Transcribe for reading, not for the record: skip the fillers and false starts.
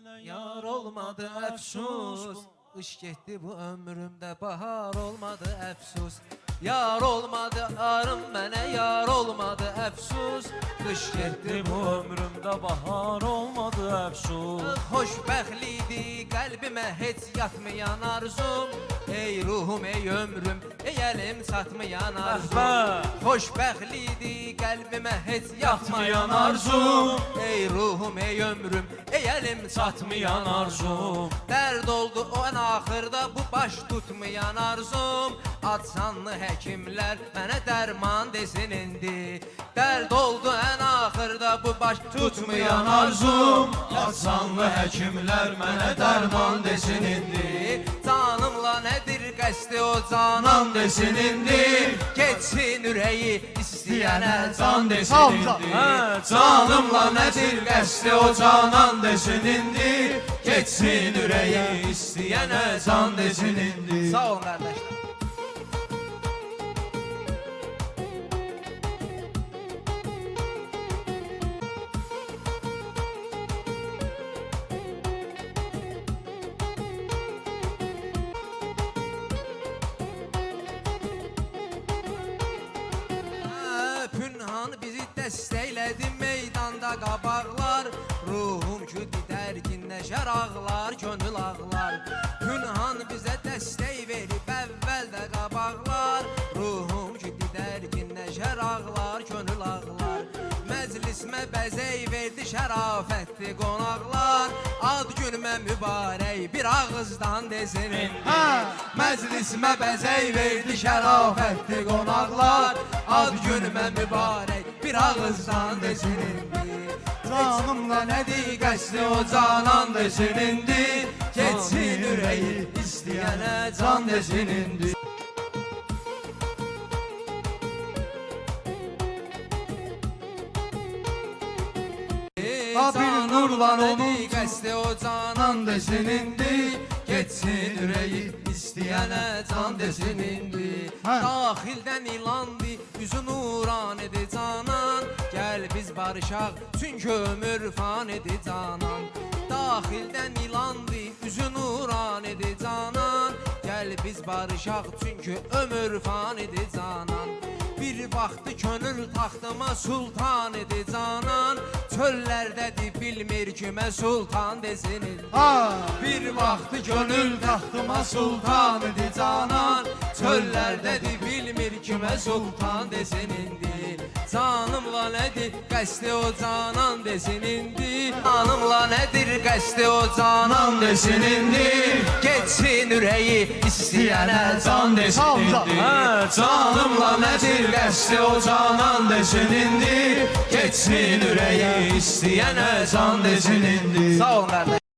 Yar olmadı əfsus, qış getdi bu ömrümdə, bahar olmadı əfsus. Yar olmadı arım mənə, yar olmadı əfsus, qış getdi bu ömrümdə, bahar olmadı əfsus. Xoşbəxtlikdi qəlbimə heç yatmayan arzum, ey ruhum, ey ömrüm, ey əlim çatmayan arzum. Xoşbəxtlikdi qəlbimə heç yatmayan arzum, ey ruhum, ey ömrüm, ey əlim çatmayan arzum. Dərd oldu o ən axırda bu baş tutmayan arzum, Atsanlı həkimlər mənə dərman desin indi. Dərd oldu ən axırda bu baş tutmayan arzum, Atsanlı həkimlər mənə dərman desin indi. Canımla nədir qəsdi o canan desin indi. Geçsin ürəyi istəyənə can desin indi. Canımla nədir qəsdi o canan desin indi. Geçsin ürəyi istəyənə can desin indi. Sağ olun qardaşlar. Pünhan bizi dəstəklədi meydanda qabaqlar, ruhum ki didərginləşər ağlar, könül ağlar. Pünhan bizə dəstək verib əvvəldə qabaqlar, ruhum ki didərginləşər ağlar, könül ağlar. Məclismə bəzək verdi şərafətli qonaqlar, ad günümə mübarək bir ağızdan desin indi. Məclismə bəzək verdi şərafətli qonaqlar, ad günümə mübarək bir ağızdan desin indi. Canımla nədir qəsdi o canan desin indi. Geçsin ürəyi istəyənə can desin indi. Bir nurlan onun qəsdi o canan desin indi. Geçsin ürəyi istəyənə can desin indi. Daxildən ilandı üzü nuranidir canan, gəl biz barışaq çünki ömür fanidir canan. Daxildən ilandı üzü nuranidir canan, gəl biz barışaq çünki ömür fanidir canan. Bir vaxtı könül taxtıma sultan idi canan, çöllərdədir bilmir kimə sultan desin indi. Bir vaxtı könül taxtıma sultan idi canan, çöllərdədir bilmir kimə sultan desin indi. Canımla nədir qəsdi o canan desin indi. Canımla nədir qəsdi o canan desin indi. Geçsin ürəyi istəyənə can desin indi. Canımla nədir qəsdi o canan desin indi. Geçsin ürəyi istəyənə can desin indi. Sağ olun qardaş.